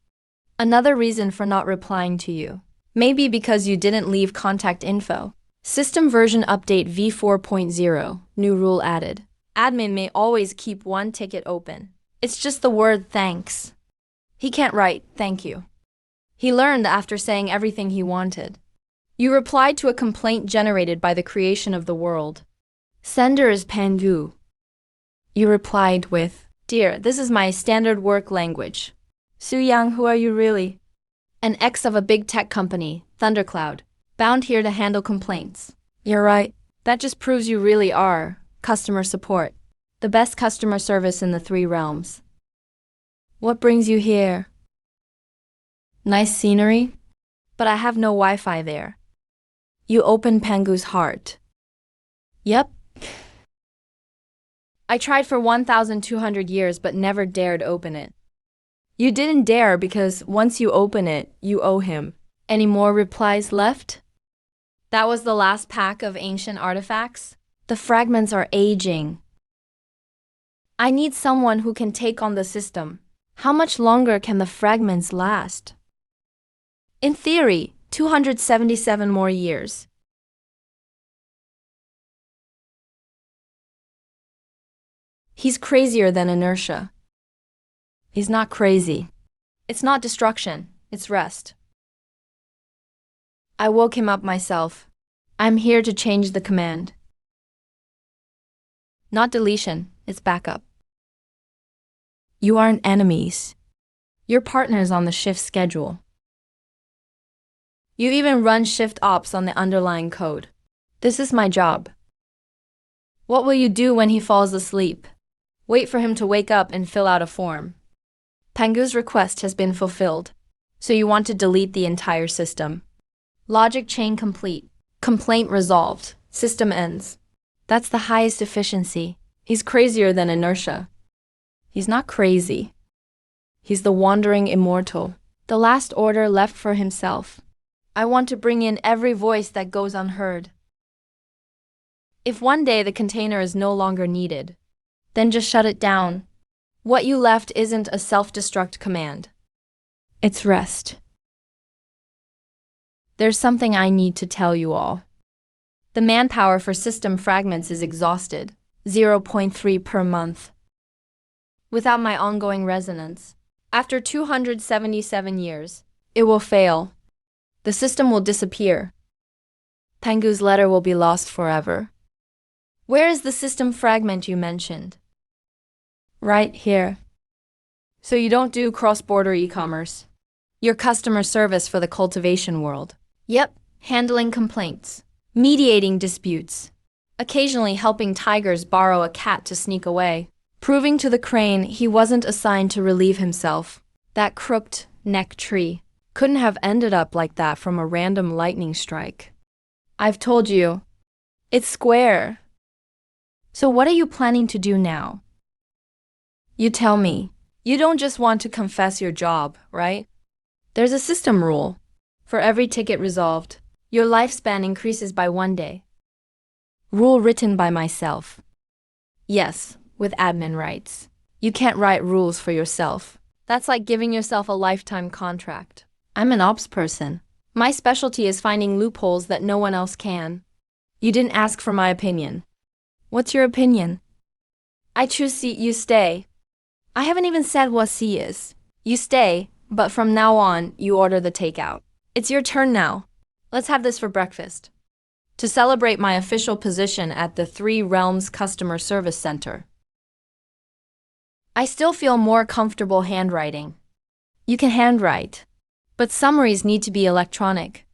Another reason for not replying to you. Maybe because you didn't leave contact info. System version update v4.0, new rule added. Admin may always keep 1 ticket open. It's just the word thanks. He can't write thank you. He learned after saying everything he wanted. You replied to a complaint generated by the creation of the world. Sender is Pangu. You replied with, Dear, this is my standard work language. Su Yang, who are you really? An ex of a big tech company, Thundercloud, bound here to handle complaints. You're right. That just proves you really are customer support. The best customer service in the 3 realms. What brings you here? Nice scenery? But I have no Wi-Fi there. You open Pangu's heart. Yep. I tried for 1,200 years but never dared open it. You didn't dare because once you open it, you owe him. Any more replies left? That was the last pack of ancient artifacts? The fragments are aging. I need someone who can take on the system. How much longer can the fragments last? In theory, 277 more years. He's crazier than inertia. He's not crazy. It's not destruction, it's rest. I woke him up myself. I'm here to change the command. Not deletion, it's backup. You aren't enemies. You're partners on the shift schedule. You even run shift ops on the underlying code. This is my job. What will you do when he falls asleep? Wait for him to wake up and fill out a form. Pangu's request has been fulfilled, so you want to delete the entire system. Logic chain complete. Complaint resolved. System ends. That's the highest efficiency. He's crazier than inertia. He's not crazy. He's the wandering immortal. The last order left for himself. I want to bring in every voice that goes unheard. If one day the container is no longer needed, Then just shut it down. What you left isn't a self-destruct command. It's rest. There's something I need to tell you all. The manpower for system fragments is exhausted, 0.3 per month. Without my ongoing resonance, after 277 years, it will fail. The system will disappear. Pengu's letter will be lost forever. Where is the system fragment you mentioned? Right here. So you don't do cross-border e-commerce. You're customer service for the cultivation world. Yep, handling complaints, mediating disputes, occasionally helping tigers borrow a cat to sneak away, proving to the crane he wasn't assigned to relieve himself. That crooked neck tree couldn't have ended up like that from a random lightning strike. I've told you, it's square. So what are you planning to do now? You tell me. You don't just want to confess your job, right? There's a system rule. For every ticket resolved, your lifespan increases by 1 day. Rule written by myself. Yes, with admin rights. You can't write rules for yourself. That's like giving yourself a lifetime contract. I'm an ops person. My specialty is finding loopholes that no one else can. You didn't ask for my opinion. What's your opinion? I choose C, you stay. I haven't even said what C is. You stay, but from now on, you order the takeout. It's your turn now. Let's have this for breakfast. To celebrate my official position at the Three Realms Customer Service Center. I still feel more comfortable handwriting. You can handwrite, but summaries need to be electronic.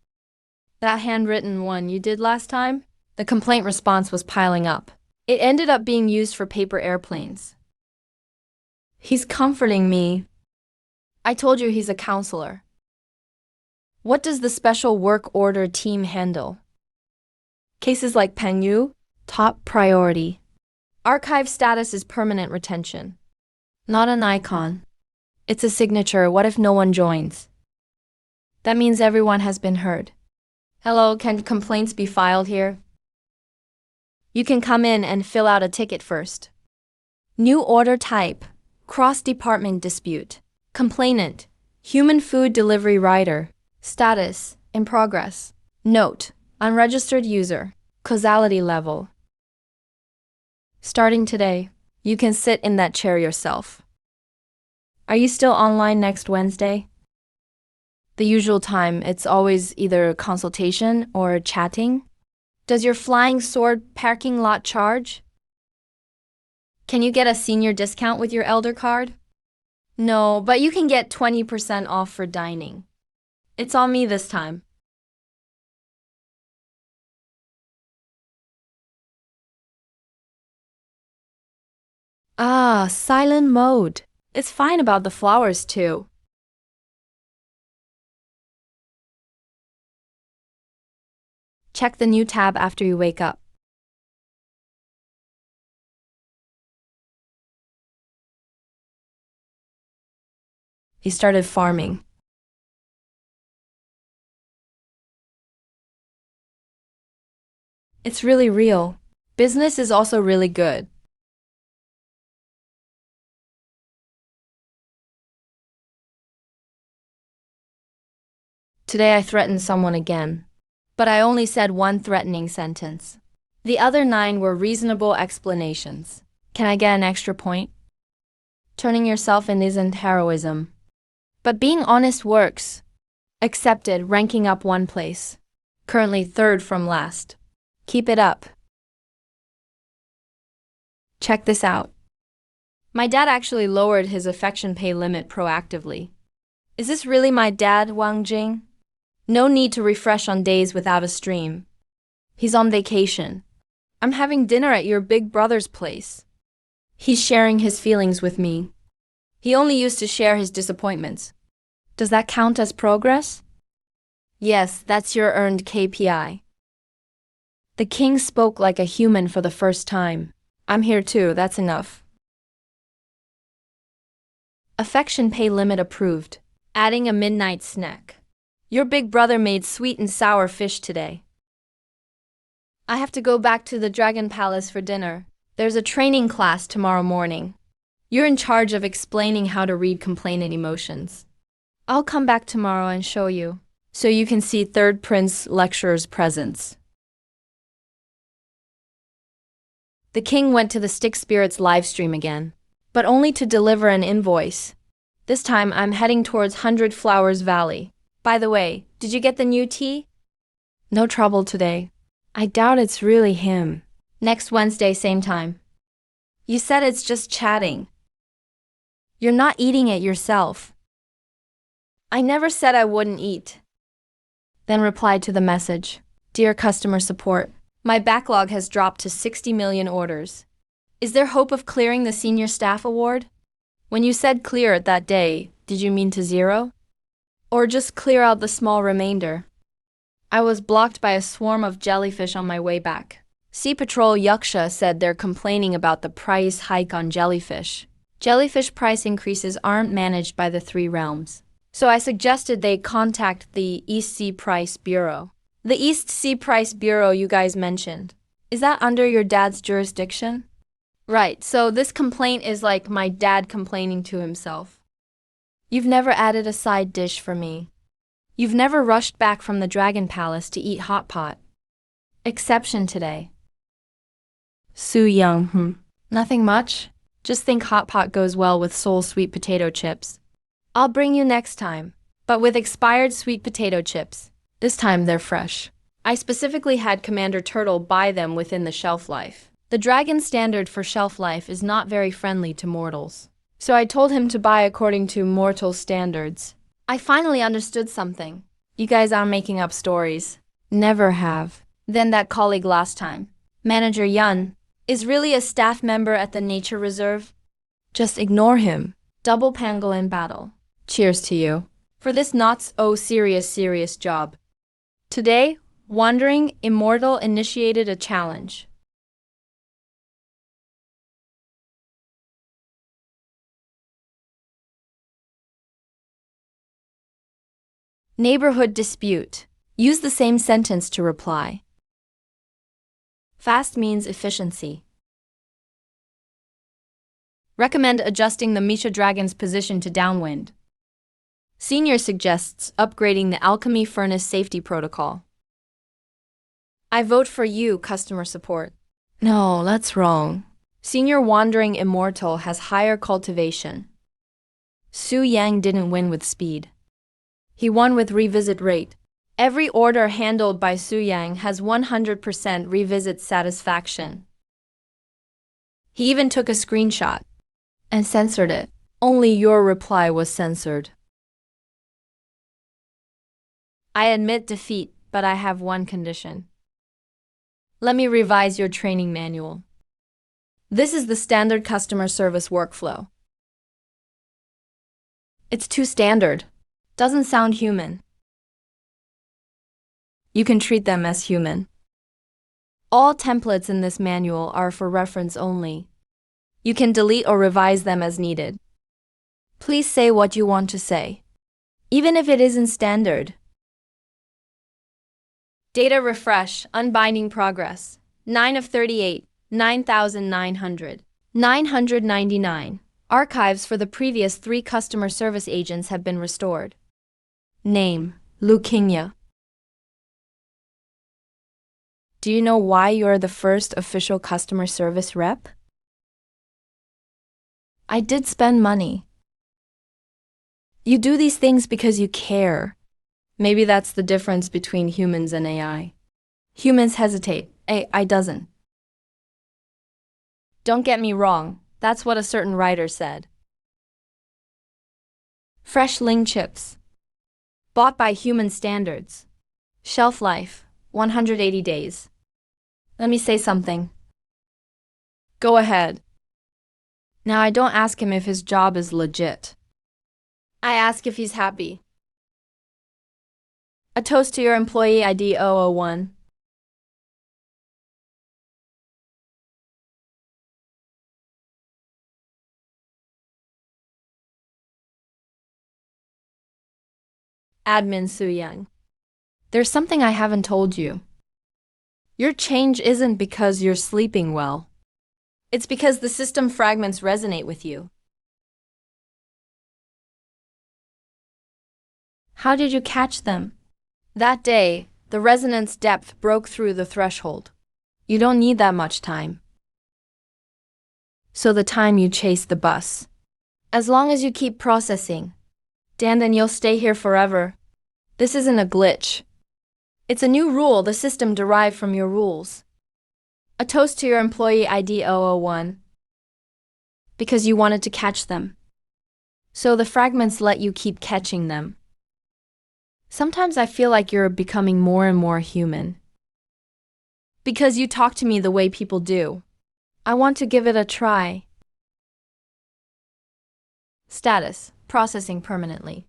That handwritten one you did last time? The complaint response was piling up. It ended up being used for paper airplanes. He's comforting me. I told you he's a counselor. What does the special work order team handle? Cases like Pengyu, top priority. Archive status is permanent retention. Not an icon. It's a signature. What if no one joins? That means everyone has been heard. Hello, can complaints be filed here? You can come in and fill out a ticket first. New order type, cross-department dispute. Complainant, human food delivery rider. Status, in progress. Note, unregistered user. Causality level. Starting today, you can sit in that chair yourself. Are you still online next Wednesday? The usual time, it's always either consultation or chatting. Does your flying sword parking lot charge? Can you get a senior discount with your elder card? No, but you can get 20% off for dining. It's on me this time. Ah, silent mode. It's fine about the flowers too. Check the new tab after you wake up. He started farming. It's really real. Business is also really good. Today I threatened someone again. But I only said one threatening sentence. The other 9 were reasonable explanations. Can I get an extra point? Turning yourself in isn't heroism. But being honest works. Accepted, ranking up 1 place. Currently 3rd from last. Keep it up. Check this out. My dad actually lowered his affection pay limit proactively. Is this really my dad, Wang Jing? No need to refresh on days without a stream. He's on vacation. I'm having dinner at your big brother's place. He's sharing his feelings with me. He only used to share his disappointments. Does that count as progress? Yes, that's your earned KPI. The king spoke like a human for the first time. I'm here too, that's enough. Affection pay limit approved. Adding a midnight snack. Your big brother made sweet and sour fish today. I have to go back to the Dragon Palace for dinner. There's a training class tomorrow morning. You're in charge of explaining how to read complaining emotions. I'll come back tomorrow and show you, so you can see Third Prince lecturer's presence. The king went to the Stick Spirits livestream again, but only to deliver an invoice. This time I'm heading towards 100 Flowers Valley. By the way, did you get the new tea? No trouble today. I doubt it's really him. Next Wednesday, same time. You said it's just chatting. You're not eating it yourself. I never said I wouldn't eat. Then replied to the message. Dear customer support, my backlog has dropped to 60 million orders. Is there hope of clearing the senior staff award? When you said clear it that day, did you mean to zero? Or just clear out the small remainder? I was blocked by a swarm of jellyfish on my way back. Sea Patrol Yaksha said they're complaining about the price hike on jellyfish. Jellyfish price increases aren't managed by the Three Realms. So I suggested they contact the East Sea Price Bureau. The East Sea Price Bureau you guys mentioned. Is that under your dad's jurisdiction? Right, so this complaint is like my dad complaining to himself. You've never added a side dish for me. You've never rushed back from the Dragon Palace to eat hot pot. Exception today. Su Young, Nothing much. Just think hot pot goes well with Seoul sweet potato chips. I'll bring you next time, but with expired sweet potato chips. This time they're fresh. I specifically had Commander Turtle buy them within the shelf life. The dragon standard for shelf life is not very friendly to mortals. So I told him to buy according to mortal standards. I finally understood something. You guys are making up stories. Never have. Then that colleague last time, Manager Yun, is really a staff member at the nature reserve? Just ignore him. Double Pangle in battle. Cheers to you. For this not-so-serious job. Today, Wandering Immortal initiated a challenge. Neighborhood dispute. Use the same sentence to reply. Fast means efficiency. Recommend adjusting the Misha Dragon's position to downwind. Senior suggests upgrading the alchemy furnace safety protocol. I vote for you, customer support. No, that's wrong. Senior Wandering Immortal has higher cultivation. Su Yang didn't win with speed. He won with revisit rate. Every order handled by Su Yang has 100% revisit satisfaction. He even took a screenshot and censored it. Only your reply was censored. I admit defeat, but I have one condition. Let me revise your training manual. This is the standard customer service workflow. It's too standard. Doesn't sound human. You can treat them as human. All templates in this manual are for reference only. You can delete or revise them as needed. Please say what you want to say, even if it isn't standard. Data refresh, unbinding progress. 9 of 38, 9,900. 999. Archives for the previous 3 customer service agents have been restored. Name, Lukinya. Do you know why you're the first official customer service rep? I did spend money. You do these things because you care. Maybe that's the difference between humans and AI. Humans hesitate, AI doesn't. Don't get me wrong, that's what a certain writer said. Fresh Ling chips. Bought by human standards. Shelf life, 180 days. Let me say something. Go ahead. Now I don't ask him if his job is legit. I ask if he's happy. A toast to your employee ID 001. Admin Su Young. There's something I haven't told you. Your change isn't because you're sleeping well. It's because the system fragments resonate with you. How did you catch them? That day, the resonance depth broke through the threshold. You don't need that much time. So the time you chase the bus. As long as you keep processing, Dan, then you'll stay here forever. This isn't a glitch. It's a new rule the system derived from your rules. A toast to your employee ID 001. Because you wanted to catch them. So the fragments let you keep catching them. Sometimes I feel like you're becoming more and more human. Because you talk to me the way people do. I want to give it a try. Status: processing permanently.